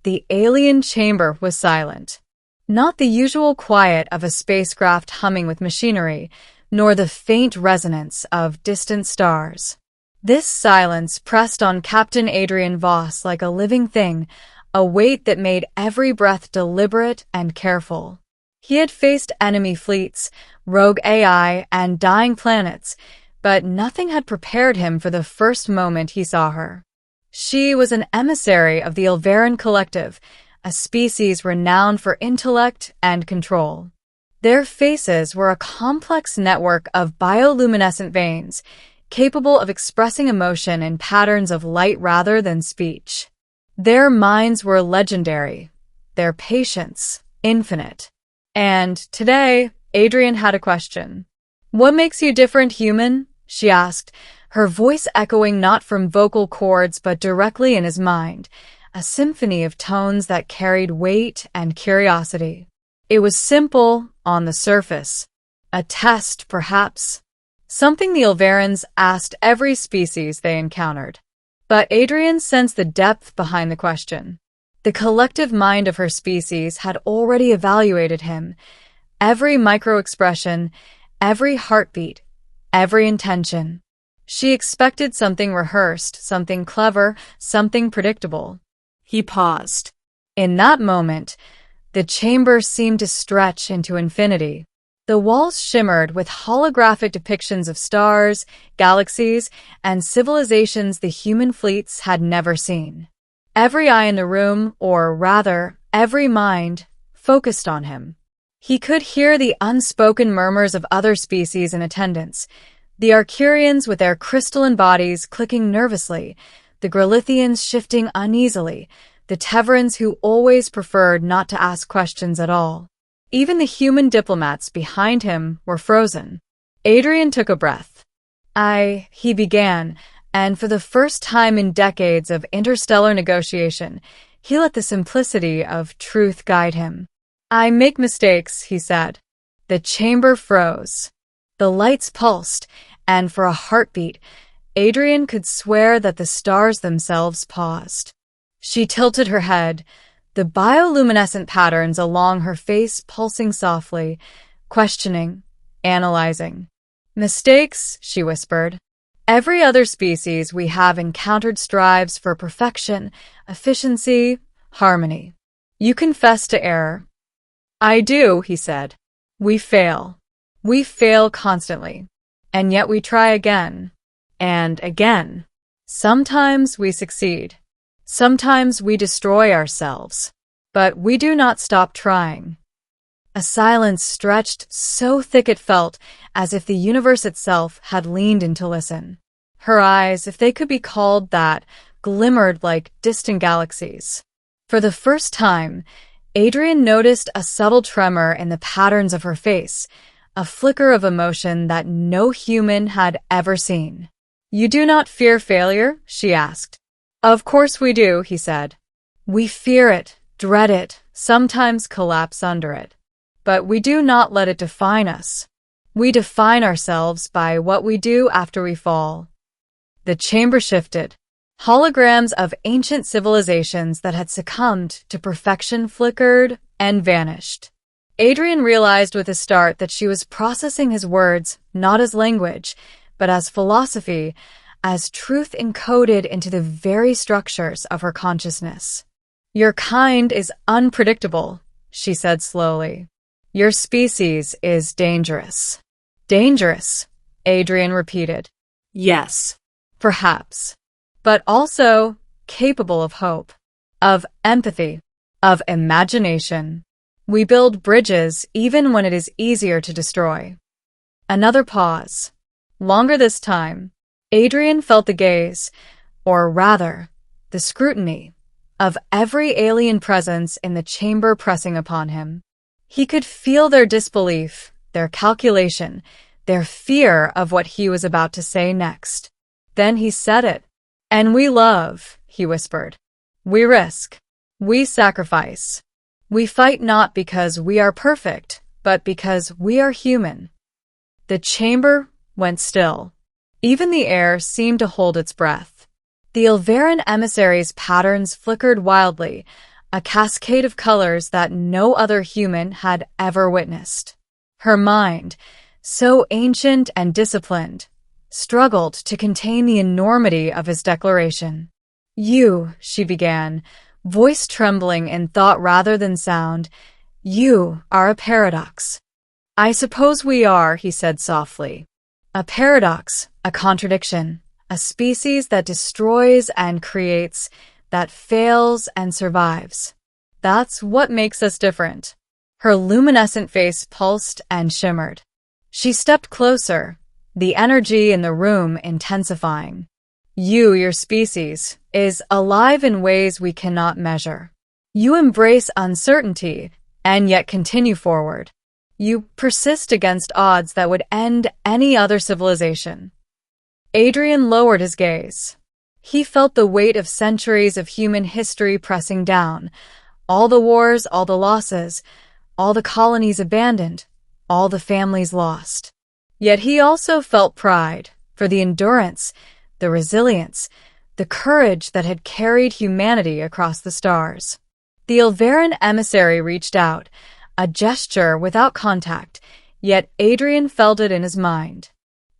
The alien chamber was silent. Not the usual quiet of a spacecraft humming with machinery, nor the faint resonance of distant stars. This silence pressed on Captain Adrian Voss like a living thing, a weight that made every breath deliberate and careful. He had faced enemy fleets, rogue AI, and dying planets, but nothing had prepared him for the first moment he saw her. She was an emissary of the Ylvaran Collective, a species renowned for intellect and control. Their faces were a complex network of bioluminescent veins, capable of expressing emotion in patterns of light rather than speech. Their minds were legendary, their patience infinite. And today, Adrian had a question. "What makes you different, human?" she asked, her voice echoing not from vocal cords but directly in his mind, a symphony of tones that carried weight and curiosity. It was simple on the surface. A test, perhaps. Something the Ylvarans asked every species they encountered. But Adrian sensed the depth behind the question. The collective mind of her species had already evaluated him. Every micro-expression, every heartbeat, every intention. She expected something rehearsed, something clever, something predictable. He paused. In that moment, the chamber seemed to stretch into infinity. The walls shimmered with holographic depictions of stars, galaxies, and civilizations the human fleets had never seen. Every eye in the room, or rather, every mind, focused on him. He could hear the unspoken murmurs of other species in attendance, the Arcurians with their crystalline bodies clicking nervously, the Grelithians shifting uneasily, the Teverans who always preferred not to ask questions at all. Even the human diplomats behind him were frozen. Adrian took a breath. He began, and for the first time in decades of interstellar negotiation, he let the simplicity of truth guide him. "I make mistakes," he said. The chamber froze. The lights pulsed, and for a heartbeat, Adrian could swear that the stars themselves paused. She tilted her head, the bioluminescent patterns along her face pulsing softly, questioning, analyzing. "Mistakes," she whispered. "Every other species we have encountered strives for perfection, efficiency, harmony. You confess to error." "I do," he said. "We fail. We fail constantly. And yet we try again. And again. Sometimes we succeed. Sometimes we destroy ourselves. But we do not stop trying." A silence stretched so thick it felt as if the universe itself had leaned in to listen. Her eyes, if they could be called that, glimmered like distant galaxies. For the first time, Adrian noticed a subtle tremor in the patterns of her face, a flicker of emotion that no human had ever seen. "You do not fear failure?" she asked. "Of course we do," he said. "We fear it, dread it, sometimes collapse under it. But we do not let it define us. We define ourselves by what we do after we fall." The chamber shifted. Holograms of ancient civilizations that had succumbed to perfection flickered and vanished. Adrian realized with a start that she was processing his words not as language, but as philosophy, as truth encoded into the very structures of her consciousness. "Your kind is unpredictable," she said slowly. "Your species is dangerous." "Dangerous," Adrian repeated. "Yes, perhaps. But also capable of hope, of empathy, of imagination. We build bridges even when it is easier to destroy." Another pause. Longer this time. Adrian felt the gaze, or rather, the scrutiny, of every alien presence in the chamber pressing upon him. He could feel their disbelief, their calculation, their fear of what he was about to say next. Then he said it. "And we love," he whispered. "We risk. We sacrifice. We fight not because we are perfect, but because we are human." The chamber went still. Even the air seemed to hold its breath. The Ylvaran emissary's patterns flickered wildly, a cascade of colors that no other human had ever witnessed. Her mind, so ancient and disciplined, struggled to contain the enormity of his declaration. "You," she began, voice trembling in thought rather than sound, "you are a paradox." "I suppose we are," he said softly. "A paradox, a contradiction, a species that destroys and creates, that fails and survives. That's what makes us different." Her luminescent face pulsed and shimmered. She stepped closer, the energy in the room intensifying. "You, your species, is alive in ways we cannot measure. You embrace uncertainty and yet continue forward. You persist against odds that would end any other civilization." Adrian lowered his gaze. He felt the weight of centuries of human history pressing down. All the wars, all the losses, all the colonies abandoned, all the families lost. Yet he also felt pride for the endurance, the resilience, the courage that had carried humanity across the stars. The Ylvaran emissary reached out, a gesture without contact, yet Adrian felt it in his mind.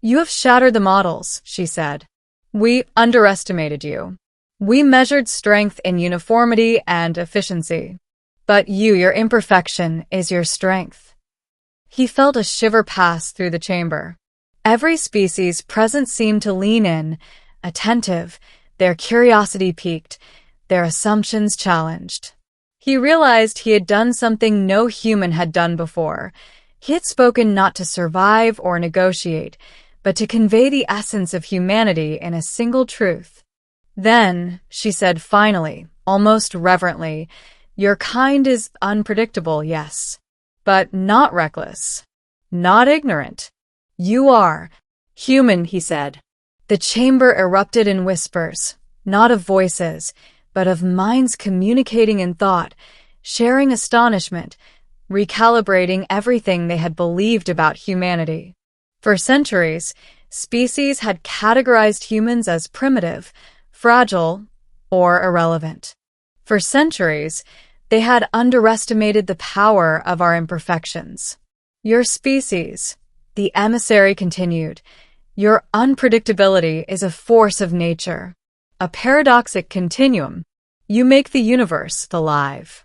"You have shattered the models," she said. "We underestimated you. We measured strength in uniformity and efficiency. But you, your imperfection, is your strength." He felt a shiver pass through the chamber. Every species present seemed to lean in, attentive, their curiosity piqued, their assumptions challenged. He realized he had done something no human had done before. He had spoken not to survive or negotiate, but to convey the essence of humanity in a single truth. "Then," she said finally, almost reverently, "your kind is unpredictable, yes, but not reckless, not ignorant. You are human," he said. The chamber erupted in whispers, not of voices, but of minds communicating in thought, sharing astonishment, recalibrating everything they had believed about humanity. For centuries, species had categorized humans as primitive, fragile, or irrelevant. For centuries, they had underestimated the power of our imperfections. "Your species," the emissary continued, "your unpredictability is a force of nature, a paradoxic continuum. You make the universe alive."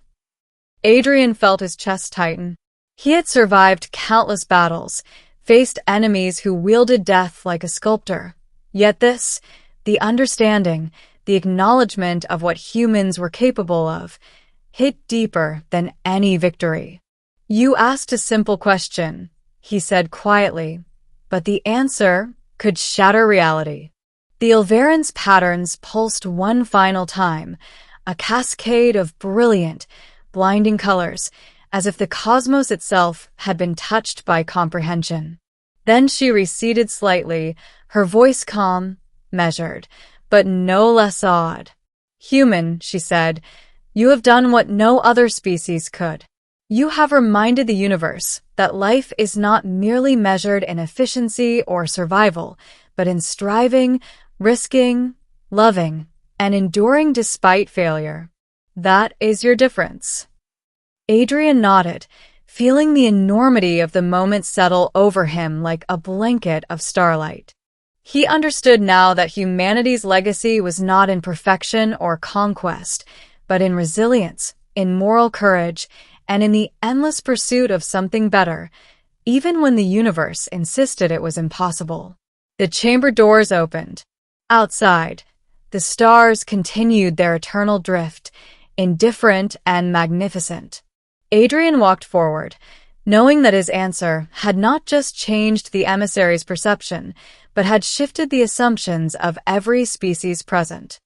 Adrian felt his chest tighten. He had survived countless battles, faced enemies who wielded death like a sculptor. Yet this, the understanding, the acknowledgement of what humans were capable of, hit deeper than any victory. "You asked a simple question," he said quietly, "but the answer could shatter reality." The Ylvaran's patterns pulsed one final time, a cascade of brilliant, blinding colors, as if the cosmos itself had been touched by comprehension. Then she receded slightly, her voice calm, measured, but no less awed. "Human," she said, "you have done what no other species could. You have reminded the universe that life is not merely measured in efficiency or survival, but in striving, risking, loving, and enduring despite failure. That is your difference." Adrian nodded, feeling the enormity of the moment settle over him like a blanket of starlight. He understood now that humanity's legacy was not in perfection or conquest, but in resilience, in moral courage, and in the endless pursuit of something better, even when the universe insisted it was impossible. The chamber doors opened. Outside, the stars continued their eternal drift, indifferent and magnificent. Adrian walked forward, knowing that his answer had not just changed the emissary's perception, but had shifted the assumptions of every species present.